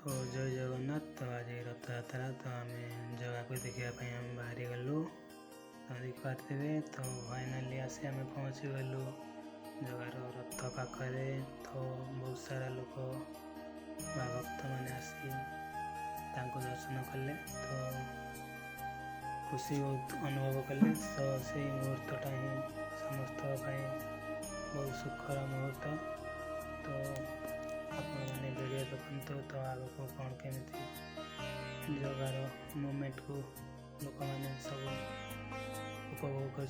तो जय जगन्नाथ। तो आज रथयात्रा तो आम जगह को देखापी आम बाहरी गलु। तो देखिपारे तो फाइनाली आसी आम पहुँची गलु जगार रथ पाखे। तो बहुत सारा लोक बा भक्त मैंने आसी दर्शन कले। तो खुशी बहुत अनुभव कले। तो से मुहूर्तटा ही समस्त बहुत सुखर मुहूर्त। तो आपने वीडियो देखते तो आग को कौन केमी जगार मोमेंट को लोक मैंने सब उपभोग कर।